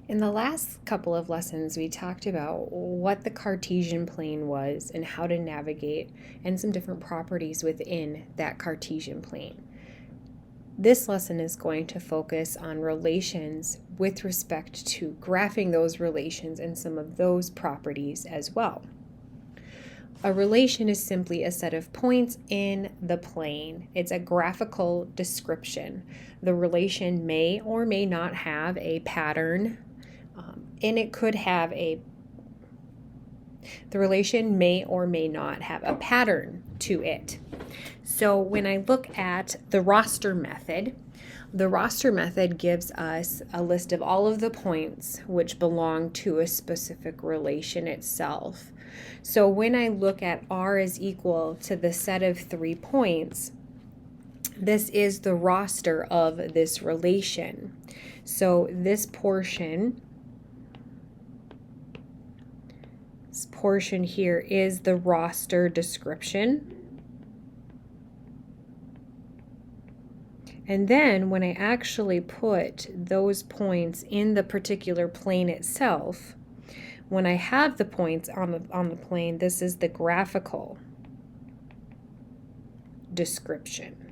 In the last couple of lessons, we talked about what the Cartesian plane was and how to navigate and some different properties within that Cartesian plane. This lesson is going to focus on relations with respect to graphing those relations and some of those properties as well. A relation is simply a set of points in the plane. It's a graphical description. The relation may or may not have a pattern, and it could have the relation may or may not have a pattern to it. So when I look at the roster method gives us a list of all of the points which belong to a specific relation itself. So when I look at R is equal to the set of 3 points, this is the roster of this relation. So this portion here is the roster description. And then when I actually put those points in the particular plane itself, when I have the points on the plane, this is the graphical description.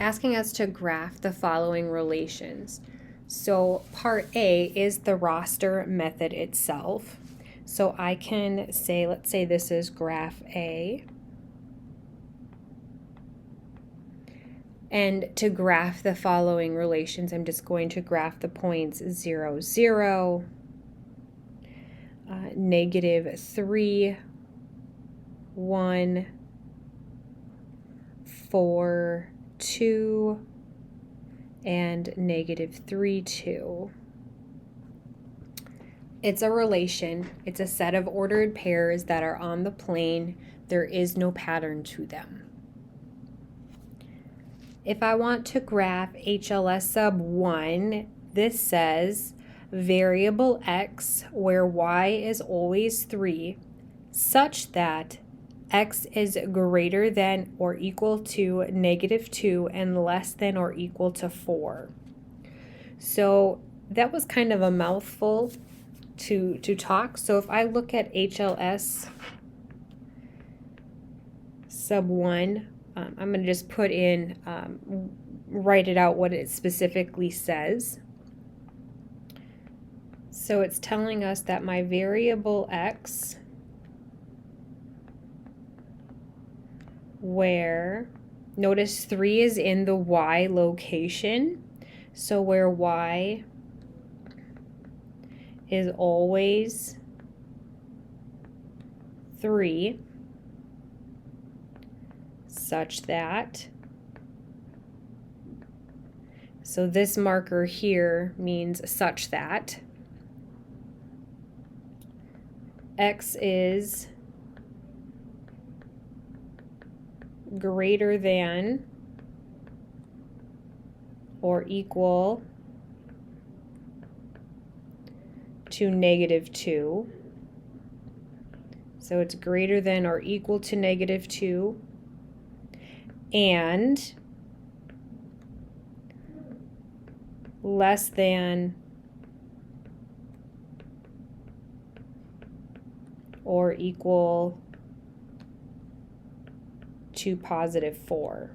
Asking us to graph the following relations. So part A is the roster method itself. So I can say, let's say this is graph A. And to graph the following relations, I'm just going to graph the points 0, 0, -3, 1, 4, 2, and -3, 2. It's a relation. It's a set of ordered pairs that are on the plane. There is no pattern to them. If I want to graph HLS sub 1, this says variable x where y is always 3 such that x is greater than or equal to -2 and less than or equal to 4. So that was kind of a mouthful to talk. So if I look at HLS sub 1, I'm going to just put in, write it out what it specifically says. So it's telling us that my variable x, where, notice 3 is in the y location, so where y is always 3, such that, so this marker here means such that x is greater than or equal to -2. So it's greater than or equal to -2 and less than or equal to +4.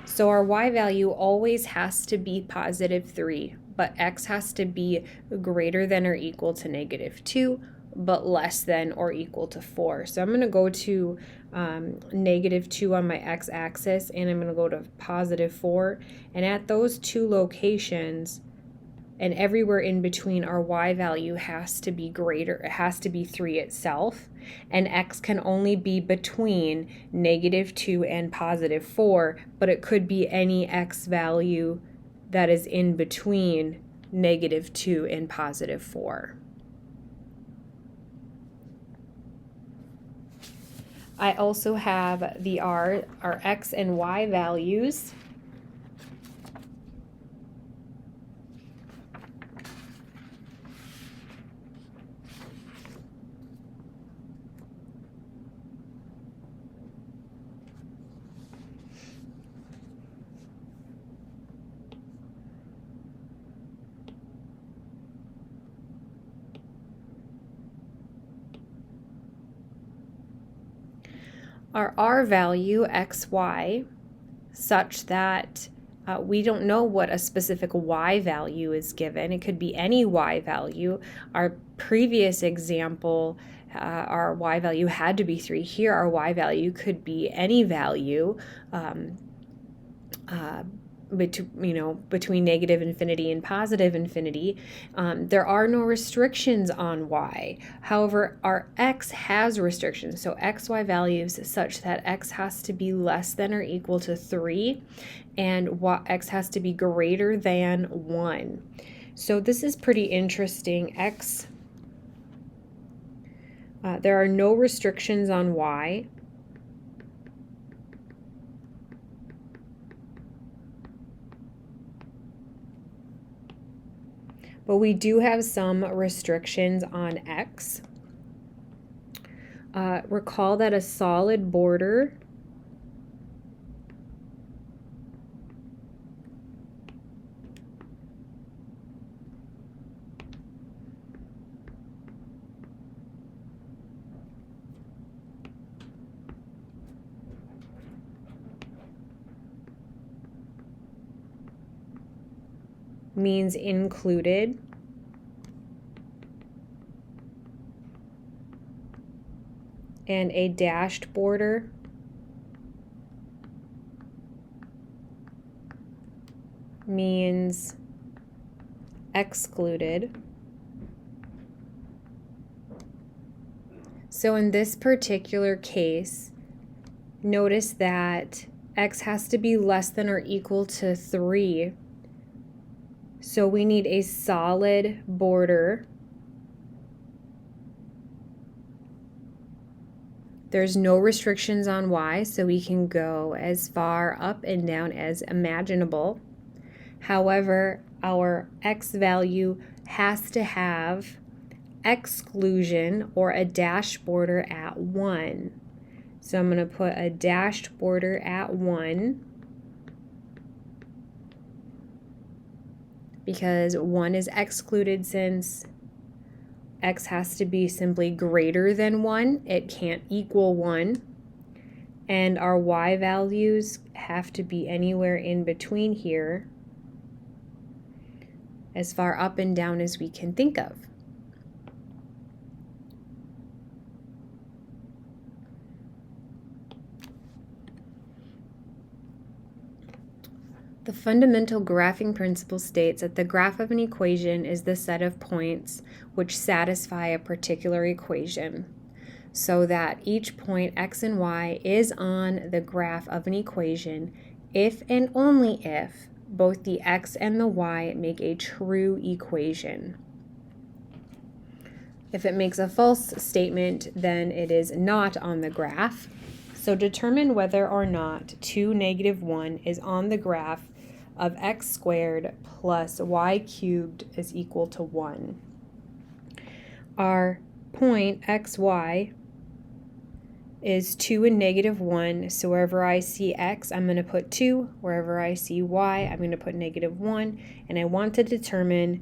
So our y value always has to be +3, but x has to be greater than or equal to -2, but less than or equal to 4. So I'm going to go to -2 on my x-axis, and I'm going to go to +4. And at those two locations, and everywhere in between, our y value has to be greater. It has to be 3 itself, and x can only be between -2 and +4, but it could be any x value that is in between -2 and +4. I also have our x and y values. our R value, xy, such that we don't know what a specific y value is given. It could be any y value. Our previous example, our y value had to be 3. Here, our y value could be any value between negative infinity and positive infinity. There are no restrictions on y. However, our x has restrictions. So xy values such that x has to be less than or equal to 3 and x has to be greater than 1. So this is pretty interesting. There are no restrictions on y. But we do have some restrictions on x. Recall that a solid border means included. And a dashed border means excluded. So in this particular case, notice that x has to be less than or equal to 3. So we need a solid border. There's no restrictions on y, so we can go as far up and down as imaginable. However, our x value has to have exclusion or a dashed border at 1. So I'm going to put a dashed border at 1 because 1 is excluded since x has to be simply greater than 1. It can't equal 1. And our y values have to be anywhere in between here, as far up and down as we can think of. The fundamental graphing principle states that the graph of an equation is the set of points which satisfy a particular equation, so that each point x and y is on the graph of an equation if and only if both the x and the y make a true equation. If it makes a false statement, then it is not on the graph. So determine whether or not 2, -1 is on the graph of x squared plus y cubed is equal to 1. Our point xy is 2 and -1, so wherever I see x, I'm going to put 2. Wherever I see y, I'm going to put -1. And I want to determine,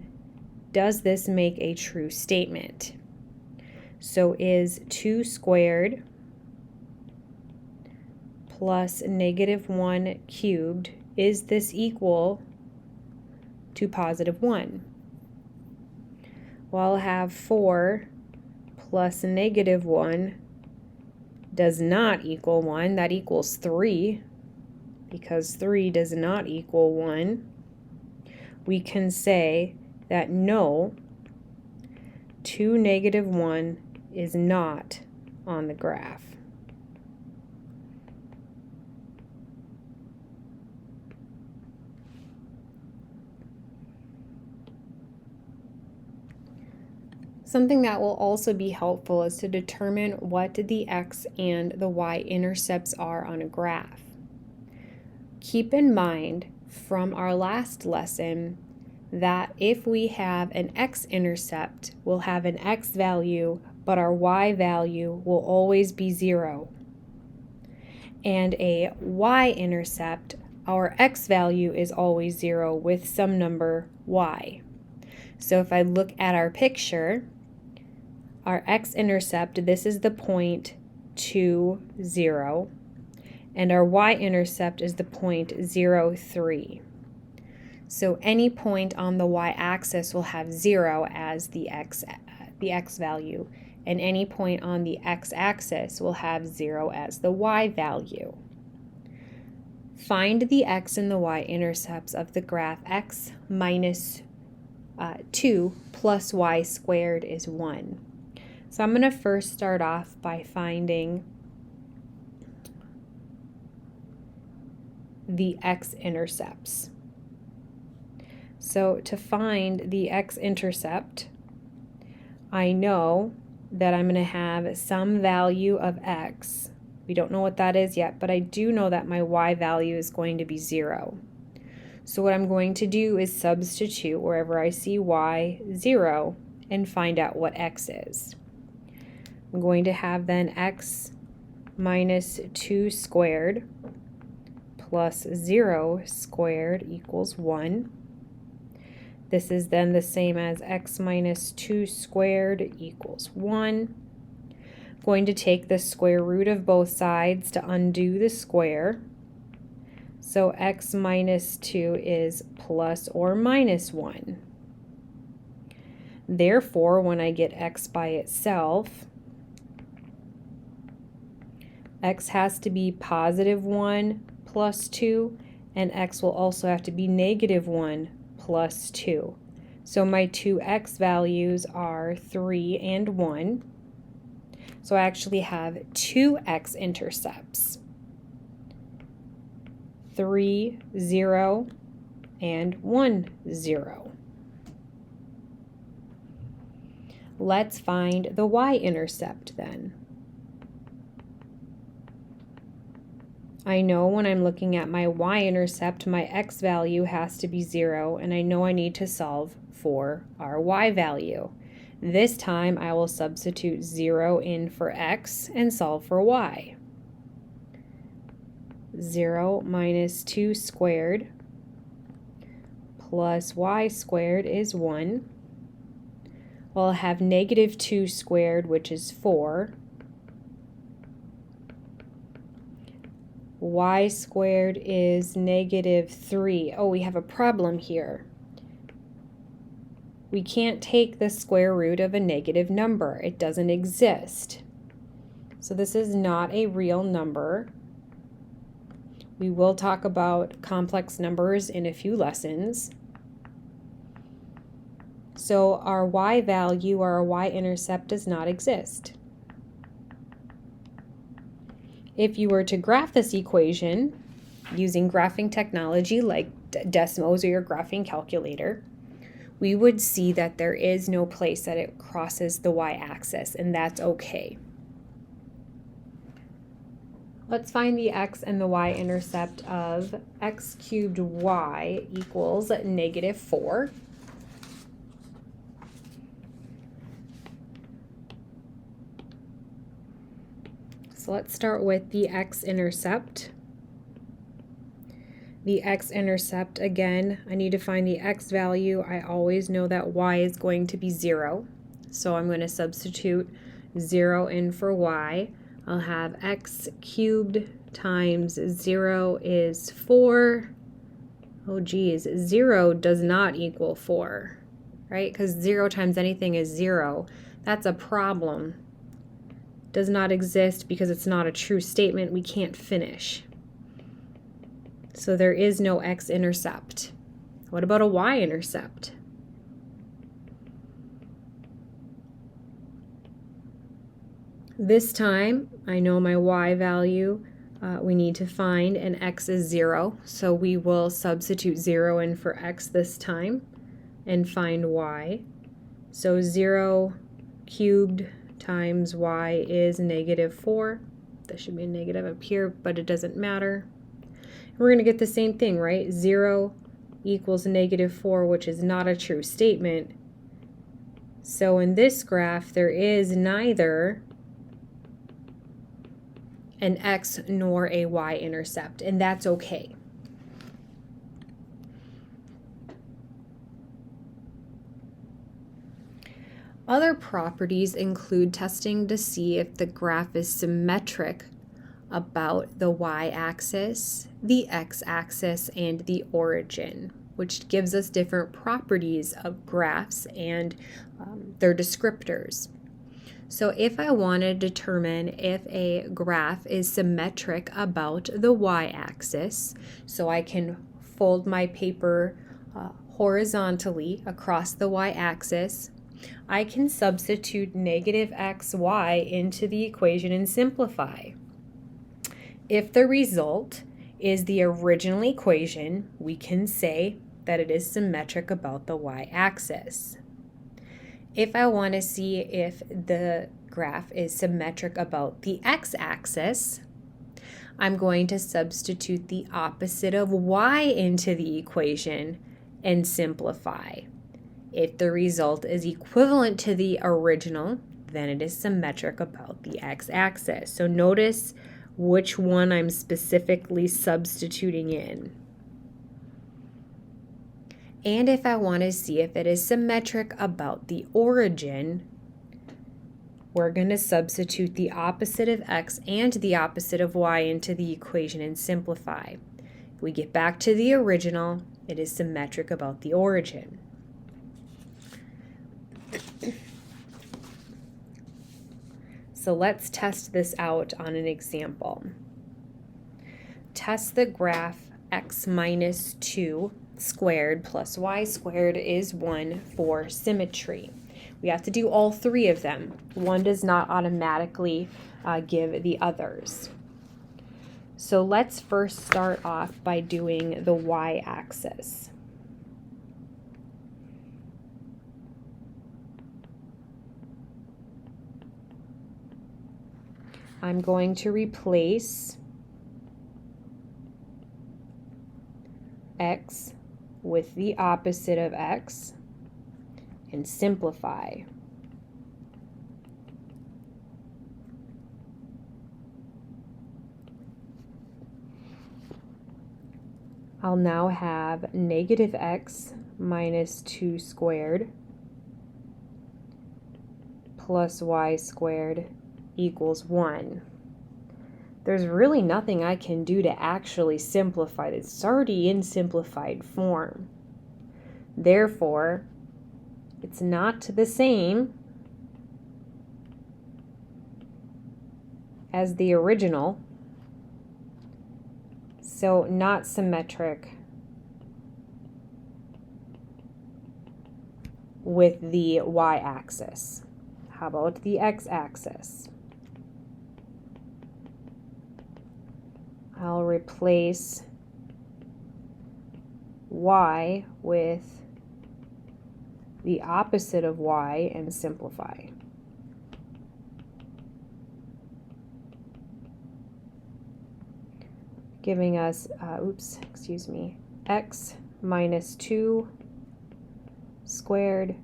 does this make a true statement? So is 2 squared plus -1 cubed, is this equal to +1? Well, I'll have 4 plus -1 does not equal 1. That equals 3, because 3 does not equal 1. We can say that no, 2, -1 is not on the graph. Something that will also be helpful is to determine what the x and the y-intercepts are on a graph. Keep in mind from our last lesson that if we have an x-intercept, we'll have an x value, but our y value will always be 0. And a y-intercept, our x value is always 0 with some number y. So if I look at our picture, our x-intercept, this is the point 2, 0. And our y-intercept is the point 0, 3. So any point on the y-axis will have 0 as the x value, and any point on the x-axis will have 0 as the y value. Find the x and the y-intercepts of the graph x minus 2 plus y squared is 1. So I'm going to first start off by finding the x-intercepts. So to find the x-intercept, I know that I'm going to have some value of x. We don't know what that is yet, but I do know that my y value is going to be 0. So what I'm going to do is substitute wherever I see y 0 and find out what x is. I'm going to have then x minus 2 squared plus 0 squared equals 1. This is then the same as x minus 2 squared equals 1. I'm going to take the square root of both sides to undo the square. So x minus 2 is plus or minus 1. Therefore, when I get x by itself, x has to be positive 1 plus 2, and x will also have to be negative 1 plus 2. So my two x values are 3 and 1. So I actually have two x-intercepts. 3, 0, and 1, 0. Let's find the y-intercept then. I know when I'm looking at my y-intercept, my x value has to be 0, and I know I need to solve for our y value. This time I will substitute 0 in for x and solve for y. 0 minus 2 squared plus y squared is 1. Well, I'll have negative 2 squared, which is 4. Y squared is negative 3. Oh, we have a problem here. We can't take the square root of a negative number. It doesn't exist. So this is not a real number. We will talk about complex numbers in a few lessons. So our y value or our y-intercept does not exist. If you were to graph this equation using graphing technology like Desmos or your graphing calculator, we would see that there is no place that it crosses the y-axis, and that's okay. Let's find the x and the y-intercept of x cubed y equals negative 4. So let's start with the x-intercept. The x-intercept, again, I need to find the x value. I always know that y is going to be 0. So I'm going to substitute 0 in for y. I'll have x cubed times 0 is 4. Oh geez, 0 does not equal 4, right? Because 0 times anything is 0. That's a problem. Does not exist because it's not a true statement. We can't finish. So there is no x-intercept. What about a y-intercept? This time, I know my y value we need to find, and x is 0. So we will substitute 0 in for x this time and find y. So 0 cubed times y is negative 4. There should be a negative up here, but it doesn't matter. We're going to get the same thing, right? 0 equals negative 4, which is not a true statement. So in this graph, there is neither an x nor a y-intercept, and that's okay. Other properties include testing to see if the graph is symmetric about the y-axis, the x-axis, and the origin, which gives us different properties of graphs and their descriptors. So if I want to determine if a graph is symmetric about the y-axis, so I can fold my paper horizontally across the y-axis, I can substitute negative xy into the equation and simplify. If the result is the original equation, we can say that it is symmetric about the y-axis. If I want to see if the graph is symmetric about the x-axis, I'm going to substitute the opposite of y into the equation and simplify. If the result is equivalent to the original, then it is symmetric about the x-axis. So notice which one I'm specifically substituting in. And if I want to see if it is symmetric about the origin, we're going to substitute the opposite of x and the opposite of y into the equation and simplify. If we get back to the original, it is symmetric about the origin. So let's test this out on an example. Test the graph x minus 2 squared plus y squared is 1 for symmetry. We have to do all three of them. One does not automatically give the others. So let's first start off by doing the y-axis. I'm going to replace x with the opposite of x and simplify. I'll now have negative x minus 2 squared plus y squared equals 1. There's really nothing I can do to actually simplify this. It's already in simplified form. Therefore, it's not the same as the original, so not symmetric with the y-axis. How about the x-axis? I'll replace y with the opposite of y and simplify. Giving us, x minus 2 squared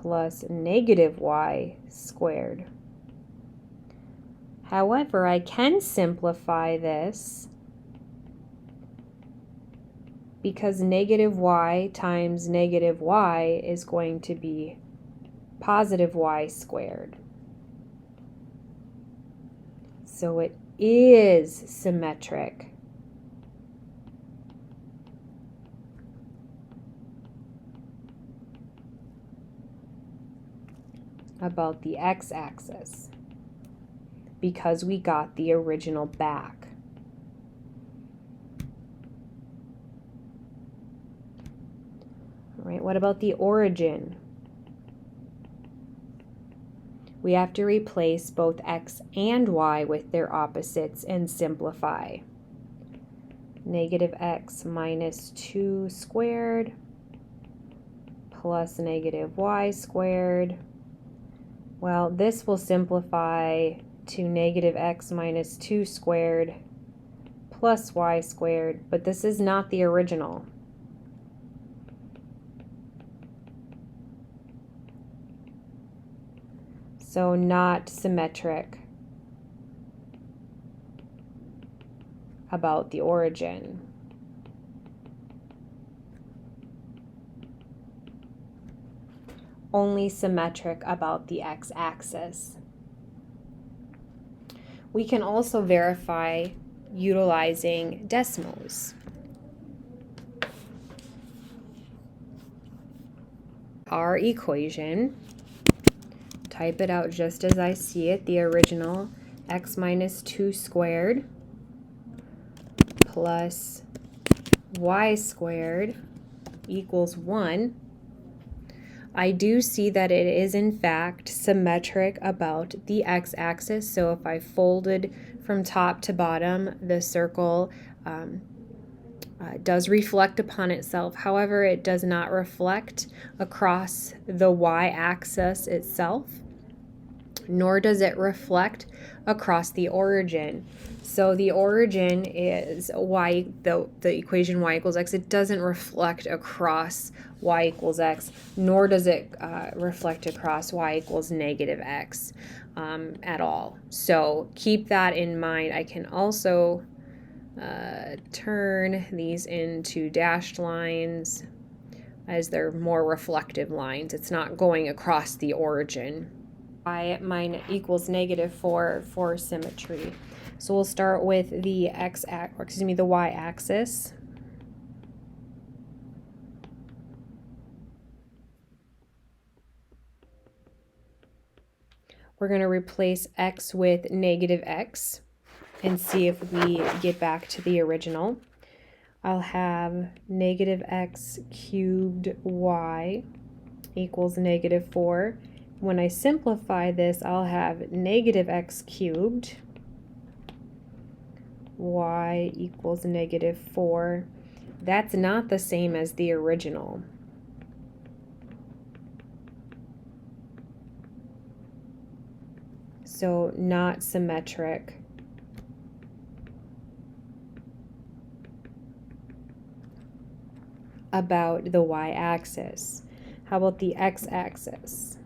plus negative y squared. However, I can simplify this because negative y times negative y is going to be positive y squared. So it is symmetric about the x-axis because we got the original back. All right, what about the origin? We have to replace both x and y with their opposites and simplify. Negative x minus 2 squared plus negative y squared. Well, this will simplify to negative x minus 2 squared plus y squared, but this is not the original. So not symmetric about the origin. only symmetric about the x-axis. We can also verify utilizing decimals. Our equation, type it out just as I see it, the original, x minus 2 squared plus y squared equals 1. I do see that it is in fact symmetric about the x-axis, so if I folded from top to bottom, the circle does reflect upon itself. However, it does not reflect across the y-axis itself, nor does it reflect across the origin. So the origin is y, the equation y equals x. It doesn't reflect across y equals x, nor does it reflect across y equals negative x at all. So keep that in mind. I can also turn these into dashed lines as they're more reflective lines. It's not going across the origin. Y minus equals negative 4 for symmetry. So we'll start with the the y-axis. We're going to replace x with negative x and see if we get back to the original. I'll have negative x cubed y equals negative 4. When I simplify this, I'll have negative x cubed y equals negative 4. That's not the same as the original. So not symmetric. About the y-axis. How about the x-axis?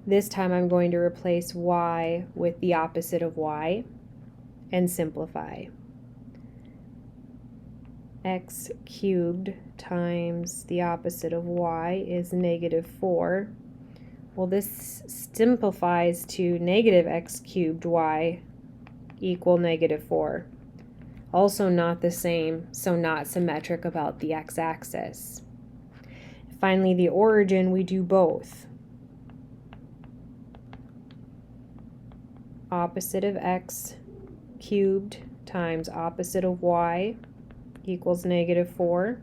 This time I'm going to replace y with the opposite of y and simplify. X cubed times the opposite of y is negative 4. Well, this simplifies to negative x cubed y equal negative 4. Also not the same, so not symmetric about the x-axis. Finally, the origin, we do both. Opposite of x cubed times opposite of y equals negative 4.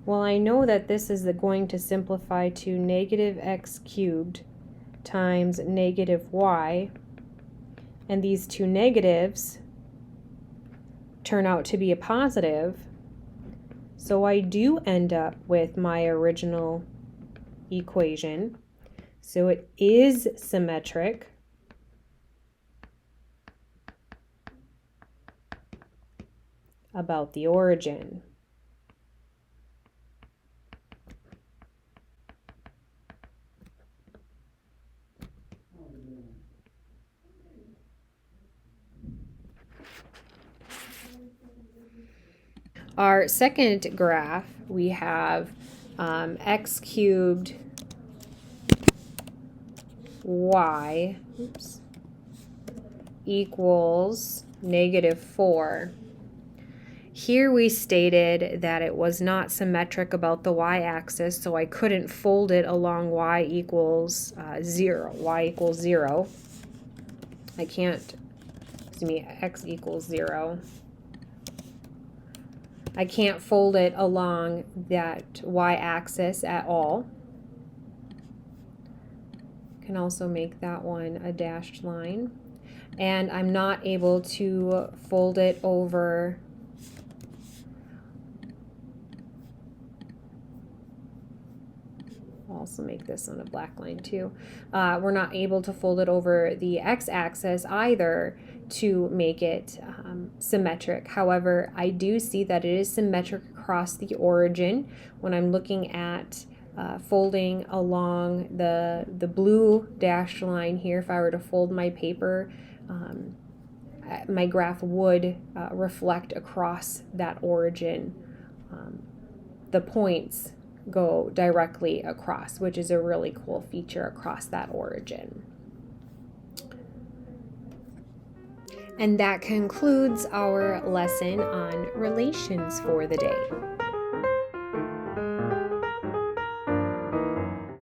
Well, I know that this is going to simplify to negative x cubed times negative y, and these two negatives turn out to be a positive, so I do end up with my original equation. So it is symmetric about the origin. Our second graph, we have x cubed y equals negative 4. Here we stated that it was not symmetric about the y-axis, so I couldn't fold it along y equals 0. Y equals 0. I can't, x equals 0. I can't fold it along that y-axis at all. Can also make that one a dashed line. And I'm not able to fold it over I'll also make this on a black line too. We're not able to fold it over the x-axis either to make it symmetric. However, I do see that it is symmetric across the origin when I'm looking at folding along the blue dashed line here. If I were to fold my paper, my graph would reflect across that origin the points go directly across, which is a really cool feature across that origin. And that concludes our lesson on relations for the day.